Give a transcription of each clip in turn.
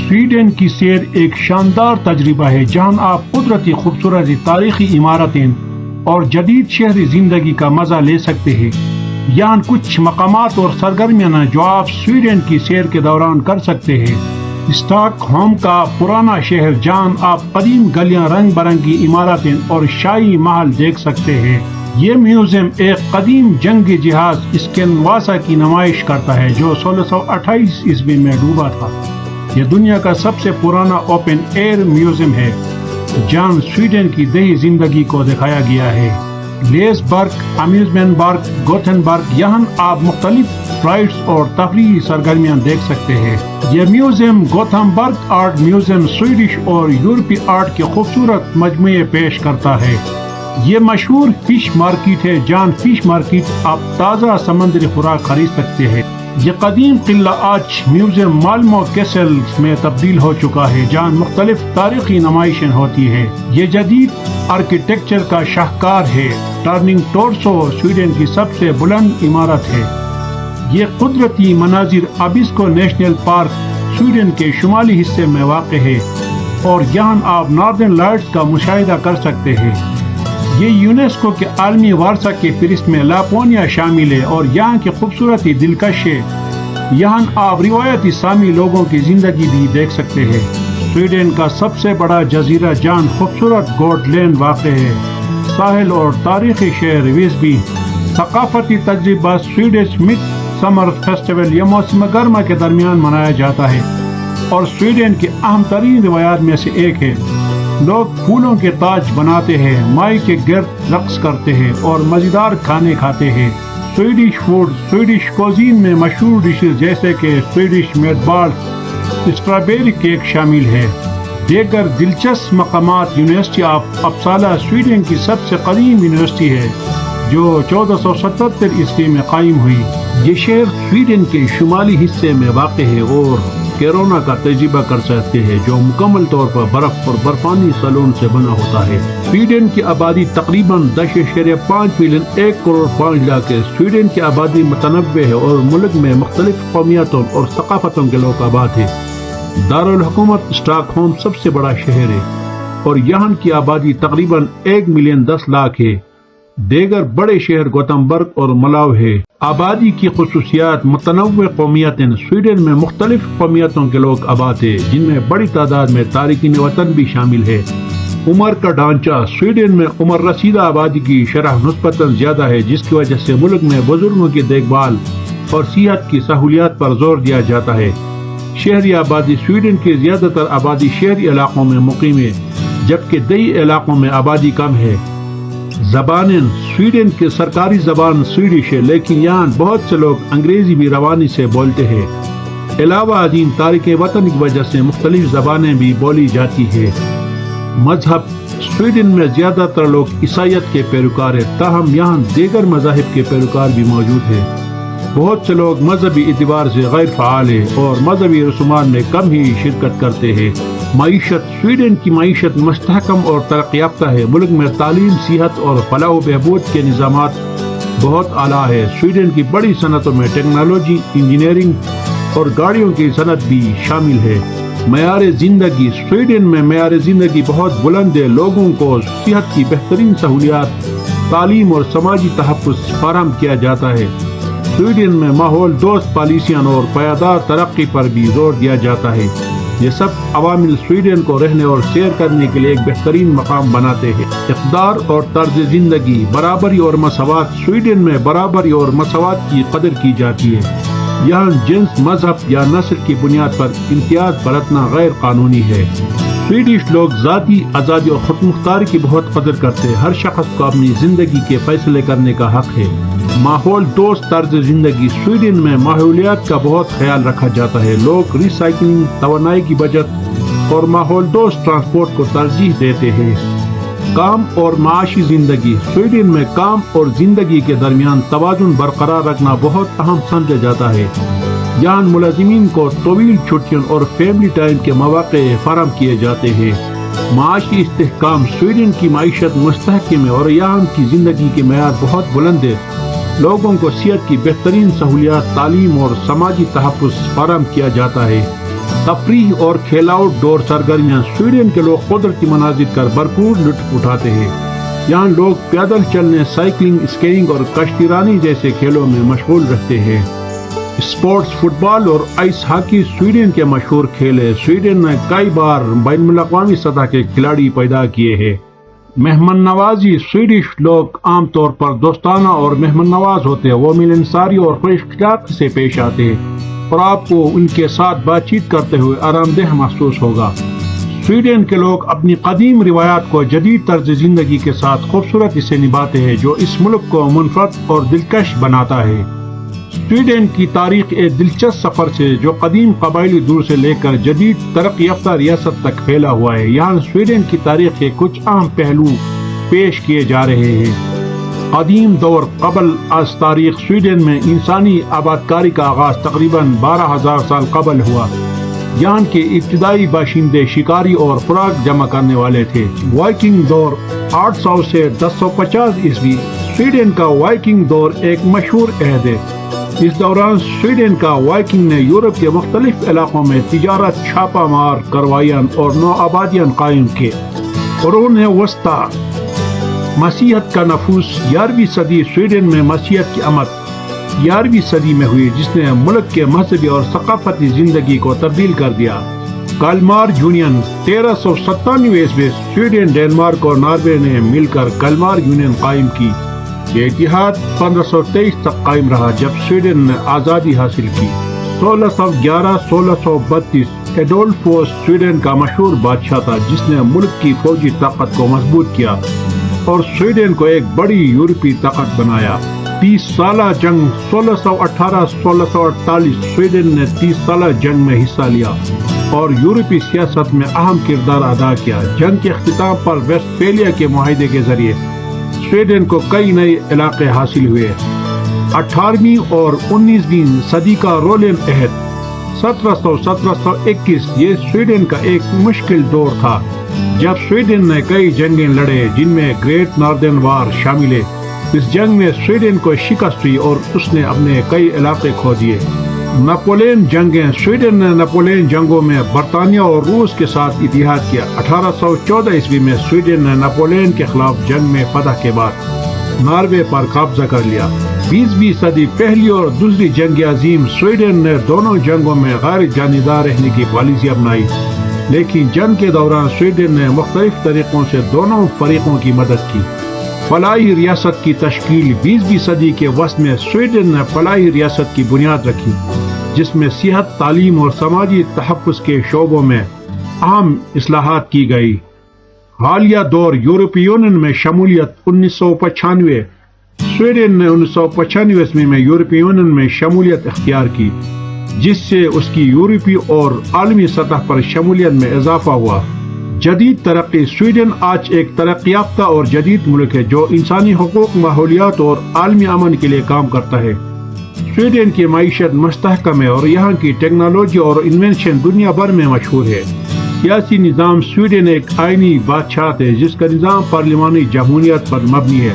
Sweden کی سیر ایک شاندار تجربہ ہے جہاں آپ قدرتی خوبصورت تاریخی عمارتیں اور جدید شہری زندگی کا مزہ لے سکتے ہیں۔ یہاں کچھ مقامات اور سرگرمیاں ہیں جو آپ سویڈن کی سیر کے دوران کر سکتے ہیں۔ اسٹاک ہوم کا پرانا شہر جہاں آپ قدیم گلیاں، رنگ برنگی عمارتیں اور شاہی محل دیکھ سکتے ہیں۔ یہ میوزیم ایک قدیم جنگی جہاز اسکینواسا کی نمائش کرتا ہے جو 1628 عیسوی میں ڈوبا تھا۔ یہ دنیا کا سب سے پرانا اوپن ایئر میوزیم ہے جہاں سویڈن کی دیہی زندگی کو دکھایا گیا ہے۔ لیس برگ، امیوزمنٹ برگ، گوتھن برگ، یہاں آپ مختلف رائڈز اور تفریحی سرگرمیاں دیکھ سکتے ہیں۔ یہ میوزیم گوتھن برگ آرٹ میوزیم سویڈش اور یورپی آرٹ کے خوبصورت مجموعے پیش کرتا ہے۔ یہ مشہور فش مارکیٹ ہے جہاں فش مارکیٹ آپ تازہ سمندری خوراک خرید سکتے ہیں۔ یہ قدیم قلعہ آج میوزیم مالمو کیسل میں تبدیل ہو چکا ہے جہاں مختلف تاریخی نمائشیں ہوتی ہے۔ یہ جدید آرکیٹیکچر کا شاہکار ہے۔ ٹرننگ ٹورسو سویڈن کی سب سے بلند عمارت ہے۔ یہ قدرتی مناظر ابسکو نیشنل پارک سویڈن کے شمالی حصے میں واقع ہے اور یہاں آپ ناردرن لائٹس کا مشاہدہ کر سکتے ہیں۔ یہ یونیسکو کے عالمی ورثہ کی فہرست میں لاپونیا شامل ہے اور یہاں کی خوبصورتی دلکش ہے۔ یہاں آپ روایتی سامی لوگوں کی زندگی بھی دیکھ سکتے ہیں۔ سویڈن کا سب سے بڑا جزیرہ جہاں خوبصورت گوٹ لینڈ واقع ہے۔ ساحل اور تاریخی شہر ویسبی۔ ثقافتی تجربہ سویڈش مڈ سمر فیسٹیول یہ موسم گرما کے درمیان منایا جاتا ہے اور سویڈن کی اہم ترین روایات میں سے ایک ہے۔ لوگ پھولوں کے تاج بناتے ہیں، مائی کے گرد رقص کرتے ہیں اور مزیدار کھانے کھاتے ہیں۔ سویڈش فوڈ، سویڈش کوزین میں مشہور ڈشز جیسے کہ سویڈش میٹ بال، اسٹرابیری کیک شامل ہے۔ دیگر دلچسپ مقامات یونیورسٹی آف اپسالا سویڈن کی سب سے قدیم یونیورسٹی ہے جو 1477 عیسوی میں قائم ہوئی۔ یہ شہر سویڈن کے شمالی حصے میں واقع ہے اور کیرونا کا تجربہ کر سکتے ہیں جو مکمل طور پر برف اور برفانی سالون سے بنا ہوتا ہے۔ سویڈن کی آبادی تقریباً 10.5 ملین 1 کروڑ 5 لاکھ ہے۔ سویڈن کی آبادی متنوع ہے اور ملک میں مختلف قومیتوں اور ثقافتوں کے لوگ آباد ہیں۔ دارالحکومت اسٹاک ہوم سب سے بڑا شہر ہے اور یہاں کی آبادی تقریباً 1 ملین 10 لاکھ ہے۔ دیگر بڑے شہر گوتھمبرگ اور ملاو ہے۔ آبادی کی خصوصیات متنوع قومیتیں۔ سویڈن میں مختلف قومیتوں کے لوگ آباد ہیں جن میں بڑی تعداد میں تارکین وطن بھی شامل ہے۔ عمر کا ڈھانچہ۔ سویڈن میں عمر رسیدہ آبادی کی شرح نسبتاً زیادہ ہے جس کی وجہ سے ملک میں بزرگوں کی دیکھ بھال اور صحت کی سہولیات پر زور دیا جاتا ہے۔ شہری آبادی۔ سویڈن کی زیادہ تر آبادی شہری علاقوں میں مقیم ہے جبکہ دیہی علاقوں میں آبادی کم ہے۔ زبانیں۔ سویڈن کی سرکاری زبان سویڈش ہے لیکن یہاں بہت سے لوگ انگریزی بھی روانی سے بولتے ہیں۔ علاوہ ازیں تارکین وطن کی وجہ سے مختلف زبانیں بھی بولی جاتی ہیں۔ مذہب۔ سویڈن میں زیادہ تر لوگ عیسائیت کے پیروکار ہیں تاہم یہاں دیگر مذاہب کے پیروکار بھی موجود ہیں۔ بہت سے لوگ مذہبی اعتبار سے غیر فعال ہیں اور مذہبی رسومات میں کم ہی شرکت کرتے ہیں۔ معیشت۔ سویڈن کی معیشت مستحکم اور ترقی یافتہ ہے۔ ملک میں تعلیم، صحت اور فلاح و بہبود کے نظامات بہت اعلیٰ ہے۔ سویڈن کی بڑی صنعتوں میں ٹیکنالوجی، انجینئرنگ اور گاڑیوں کی صنعت بھی شامل ہے۔ معیار زندگی۔ سویڈن میں معیار زندگی بہت بلند ہے۔ لوگوں کو صحت کی بہترین سہولیات، تعلیم اور سماجی تحفظ فراہم کیا جاتا ہے۔ سویڈن میں ماحول دوست پالیسیاں اور پائیدار ترقی پر بھی زور دیا جاتا ہے۔ یہ سب عوامل سویڈن کو رہنے اور سیر کرنے کے لیے ایک بہترین مقام بناتے ہیں۔ اقدار اور طرز زندگی۔ برابری اور مساوات۔ سویڈن میں برابری اور مساوات کی قدر کی جاتی ہے۔ یہاں جنس، مذہب یا نسل کی بنیاد پر امتیاز برتنا غیر قانونی ہے۔ سویڈش لوگ ذاتی آزادی اور خود مختاری کی بہت قدر کرتے ہیں۔ ہر شخص کو اپنی زندگی کے فیصلے کرنے کا حق ہے۔ ماحول دوست طرز زندگی۔ سویڈن میں ماحولیات کا بہت خیال رکھا جاتا ہے۔ لوگ ری سائیکلنگ، توانائی کی بچت اور ماحول دوست ٹرانسپورٹ کو ترجیح دیتے ہیں۔ کام اور معاشی زندگی۔ سویڈن میں کام اور زندگی کے درمیان توازن برقرار رکھنا بہت اہم سمجھا جاتا ہے۔ یہاں ملازمین کو طویل چھٹیوں اور فیملی ٹائم کے مواقع فراہم کیے جاتے ہیں۔ معاشی استحکام۔ سویڈن کی معیشت مستحکم ہے اور یہاں کی زندگی کے معیار بہت بلند ہے۔ لوگوں کو صحت کی بہترین سہولیات، تعلیم اور سماجی تحفظ فراہم کیا جاتا ہے۔ تفریح اور کھیل آؤٹ ڈور سرگرمیاں سویڈن کے لوگ قدرتی مناظر کر بھرپور لطف اٹھاتے ہیں۔ یہاں لوگ پیدل چلنے، سائیکلنگ، اسکیئنگ اور کشتی رانی جیسے کھیلوں میں مشغول رہتے ہیں۔ اسپورٹس فٹ بال اور آئس ہاکی سویڈن کے مشہور کھیل ہے۔ سویڈن نے کئی بار بین الاقوامی سطح کے کھلاڑی پیدا کیے ہیں۔ مہمان نوازی سویڈش لوگ عام طور پر دوستانہ اور مہمان نواز ہوتے ہیں۔ وہ ملنساری اور خوش اخلاقی سے پیش آتے ہیں اور آپ کو ان کے ساتھ بات چیت کرتے ہوئے آرام دہ محسوس ہوگا۔ سویڈن کے لوگ اپنی قدیم روایات کو جدید طرز زندگی کے ساتھ خوبصورتی سے نبھاتے ہیں، جو اس ملک کو منفرد اور دلکش بناتا ہے۔ سویڈن کی تاریخ ایک دلچسپ سفر سے جو قدیم قبائلی دور سے لے کر جدید ترقی یافتہ ریاست تک پھیلا ہوا ہے۔ یہاں سویڈن کی تاریخ کے کچھ اہم پہلو پیش کیے جا رہے ہیں۔ قدیم دور قبل از تاریخ سویڈن میں انسانی آبادکاری کا آغاز تقریباً 12,000 سال قبل ہوا۔ یہاں کے ابتدائی باشندے شکاری اور خوراک جمع کرنے والے تھے۔ وائکنگ دور 800 سے 1050 عیسوی سویڈن کا وائکنگ دور ایک مشہور عہد ہے۔ اس دوران سویڈن کا وائکنگ نے یورپ کے مختلف علاقوں میں تجارت، چھاپہ مار کاروائیاں اور نو آبادیاں قائم کی۔ قرون وسطی مسیحیت کا نفوذ 11ویں صدی سویڈن میں مسیحیت کی آمد 11ویں صدی میں ہوئی، جس نے ملک کے مذہبی اور ثقافتی زندگی کو تبدیل کر دیا۔ کلمار یونین 1397 عیسوی سویڈن، ڈنمارک اور ناروے نے مل کر کلمار یونین قائم کی۔ یہ اتحاد 1523 تک قائم رہا، جب سویڈن نے آزادی حاصل کی۔ 1611-1632 ایڈولفوس سویڈن کا مشہور بادشاہ تھا، جس نے ملک کی فوجی طاقت کو مضبوط کیا اور سویڈن کو ایک بڑی یورپی طاقت بنایا۔ 30 سالہ جنگ 1618-1648 سویڈن نے 30 سالہ جنگ میں حصہ لیا اور یورپی سیاست میں اہم کردار ادا کیا۔ جنگ کے اختتام پر ویسٹفیلیا کے معاہدے کے ذریعے سویڈن کو کئی نئے علاقے حاصل ہوئے۔ 18ویں اور 19ویں صدی کا رولن عہد 1700-1721 یہ سویڈن کا ایک مشکل دور تھا، جب سویڈن نے کئی جنگیں لڑے، جن میں گریٹ ناردرن وار شامل ہے۔ اس جنگ میں سویڈن کو شکست ہوئی اور اس نے اپنے کئی علاقے کھو دیے۔ نپولین جنگیں سویڈن نے نپولین جنگوں میں برطانیہ اور روس کے ساتھ اتحاد کیا۔ 1814 عیسوی میں سویڈن نے نپولین کے خلاف جنگ میں فتح کے بعد ناروے پر قبضہ کر لیا۔ 20ویں صدی پہلی اور دوسری جنگ عظیم سویڈن نے دونوں جنگوں میں غیر جانبدار رہنے کی پالیسی اپنائی، لیکن جنگ کے دوران سویڈن نے مختلف طریقوں سے دونوں فریقوں کی مدد کی۔ فلاحی ریاست کی تشکیل 20ویں صدی کے وسط میں سویڈن نے فلاحی ریاست کی بنیاد رکھی، جس میں صحت، تعلیم اور سماجی تحفظ کے شعبوں میں اہم اصلاحات کی گئی۔ حالیہ دور یورپی یونین میں شمولیت 1995 سویڈن نے 1995 عیسوی میں یورپی یونین میں شمولیت اختیار کی، جس سے اس کی یورپی اور عالمی سطح پر شمولیت میں اضافہ ہوا۔ جدید ترقی سویڈن آج ایک ترقی یافتہ اور جدید ملک ہے، جو انسانی حقوق، ماحولیات اور عالمی امن کے لیے کام کرتا ہے۔ سویڈن کی معیشت مستحکم ہے اور یہاں کی ٹیکنالوجی اور انوینشن دنیا بھر میں مشہور ہے۔ سیاسی نظام سویڈن ایک آئینی بادشاہت ہے، جس کا نظام پارلیمانی جمہوریت پر مبنی ہے۔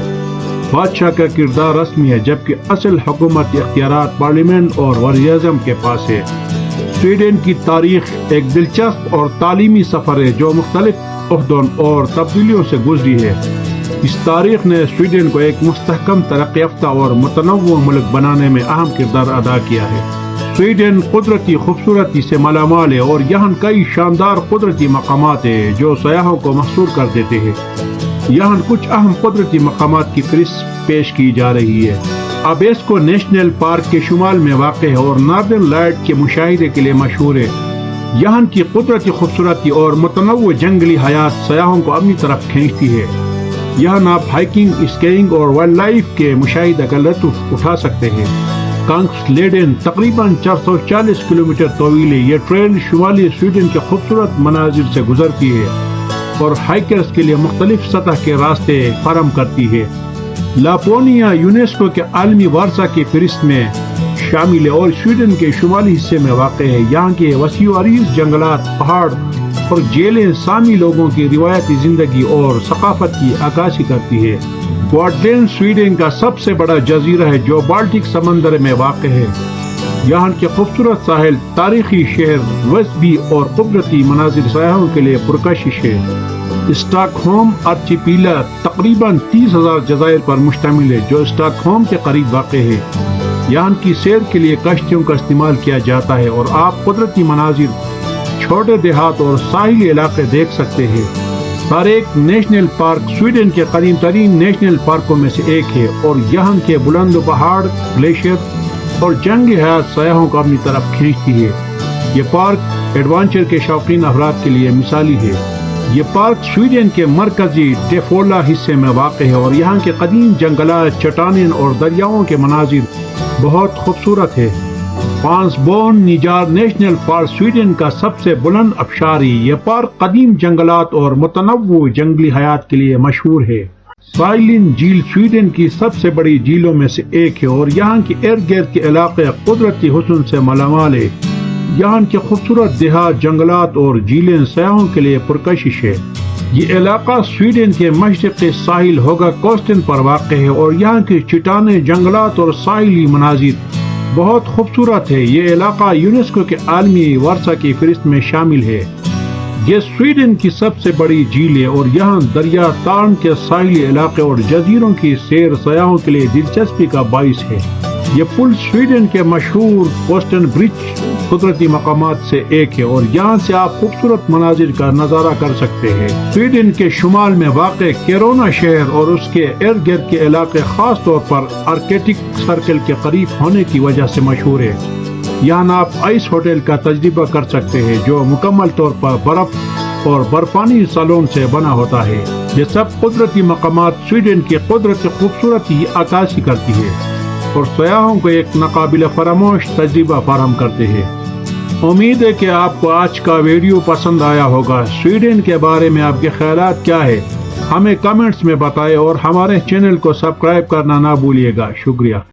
بادشاہ کا کردار رسمی ہے، جبکہ اصل حکومت اختیارات پارلیمنٹ اور وزیر اعظم کے پاس ہے۔ سویڈن کی تاریخ ایک دلچسپ اور تعلیمی سفر ہے، جو مختلف عہدوں اور تبدیلیوں سے گزری ہے۔ اس تاریخ نے سویڈن کو ایک مستحکم، ترقی یافتہ اور متنوع ملک بنانے میں اہم کردار ادا کیا ہے۔ سویڈن قدرتی خوبصورتی سے مالا مال ہے اور یہاں کئی شاندار قدرتی مقامات ہیں جو سیاحوں کو مسحور کر دیتے ہیں۔ یہاں کچھ اہم قدرتی مقامات کی فہرست پیش کی جا رہی ہے۔ ابیسکو نیشنل پارک کے شمال میں واقع ہے اور ناردرن لائٹ کے مشاہدے کے لیے مشہور ہے۔ یہاں کی قدرتی خوبصورتی اور متنوع جنگلی حیات سیاحوں کو اپنی طرف کھینچتی ہے۔ یہاں آپ ہائکنگ، اسکیئنگ اور وائلڈ لائف کے مشاہدے کا لطف اٹھا سکتے ہیں۔ کانکس لیڈن تقریباً 440 کلومیٹر طویل ہے۔ یہ ٹریل شمالی سویڈن کے خوبصورت مناظر سے گزرتی ہے اور ہائیکرز کے لیے مختلف سطح کے راستے فراہم کرتی ہے۔ لاپونیا یونیسکو کے عالمی ورثہ کی فہرست میں شامل ہے اور سویڈن کے شمالی حصے میں واقع ہے۔ یہاں کے وسیع و عریض جنگلات، پہاڑ اور جھیلیں سامی لوگوں کی روایتی زندگی اور ثقافت کی عکاسی کرتی ہے۔ گواٹلینڈ سویڈن کا سب سے بڑا جزیرہ ہے جو بالٹک سمندر میں واقع ہے۔ یہاں کے خوبصورت ساحل، تاریخی شہر ویسبی اور قدرتی مناظر سیاحوں کے لیے پرکشش ہے۔ اسٹاک ہوم آرچیپیلا تقریباً 30,000 جزائر پر مشتمل ہے، جو اسٹاک ہوم کے قریب واقع ہے۔ یہاں کی سیر کے لیے کشتیوں کا استعمال کیا جاتا ہے اور آپ قدرتی مناظر، چھوٹے دیہات اور ساحلی علاقے دیکھ سکتے ہیں۔ ساریک نیشنل پارک سویڈن کے قدیم ترین نیشنل پارکوں میں سے ایک ہے اور یہاں کے بلند پہاڑ، گلیشیئر اور جنگلی حیات سیاحوں کو اپنی طرف کھینچتی ہے۔ یہ پارک ایڈونچر کے شوقین افراد کے لیے مثالی ہے۔ یہ پارک سویڈن کے مرکزی ٹیفولا حصے میں واقع ہے اور یہاں کے قدیم جنگلات، چٹانیں اور دریاؤں کے مناظر بہت خوبصورت ہے۔ پانس بون نیجار نیشنل پارک سویڈن کا سب سے بلند آبشار ہے۔ یہ پارک قدیم جنگلات اور متنوع جنگلی حیات کے لیے مشہور ہے۔ سائلن جھیل سویڈن کی سب سے بڑی جھیلوں میں سے ایک ہے اور یہاں کے ارد گرد کے علاقے قدرتی حسن سے مالا مال ہے۔ یہاں کے خوبصورت دیہات، جنگلات اور جھیلیں سیاحوں کے لیے پرکشش ہے۔ یہ علاقہ سویڈن کے مشرقی ساحل ہوگا کوسٹن پر واقع ہے اور یہاں کی چٹانیں، جنگلات اور ساحلی مناظر بہت خوبصورت ہے۔ یہ علاقہ یونیسکو کے عالمی ورثہ کی فہرست میں شامل ہے۔ یہ سویڈن کی سب سے بڑی جھیل ہے اور یہاں دریا تارن کے ساحلی علاقے اور جزیروں کی سیر سیاحوں کے لیے دلچسپی کا باعث ہے۔ یہ پل سویڈن کے مشہور کوسٹن برج قدرتی مقامات سے ایک ہے اور یہاں سے آپ خوبصورت مناظر کا نظارہ کر سکتے ہیں۔ سویڈن کے شمال میں واقع کیرونا شہر اور اس کے ارد گرد کے علاقے خاص طور پر آرکٹک سرکل کے قریب ہونے کی وجہ سے مشہور ہے۔ یہاں آپ آئس ہوٹل کا تجربہ کر سکتے ہیں جو مکمل طور پر برف اور برفانی سالون سے بنا ہوتا ہے۔ یہ سب قدرتی مقامات سویڈن کی قدرتی خوبصورتی عکاسی کرتی ہے اور سیاحوں کو ایک ناقابل فراموش تجربہ فراہم کرتے ہیں۔ امید ہے کہ آپ کو آج کا ویڈیو پسند آیا ہوگا۔ سویڈن کے بارے میں آپ کے خیالات کیا ہے؟ ہمیں کمنٹس میں بتائیں اور ہمارے چینل کو سبسکرائب کرنا نہ بھولیے گا۔ شکریہ۔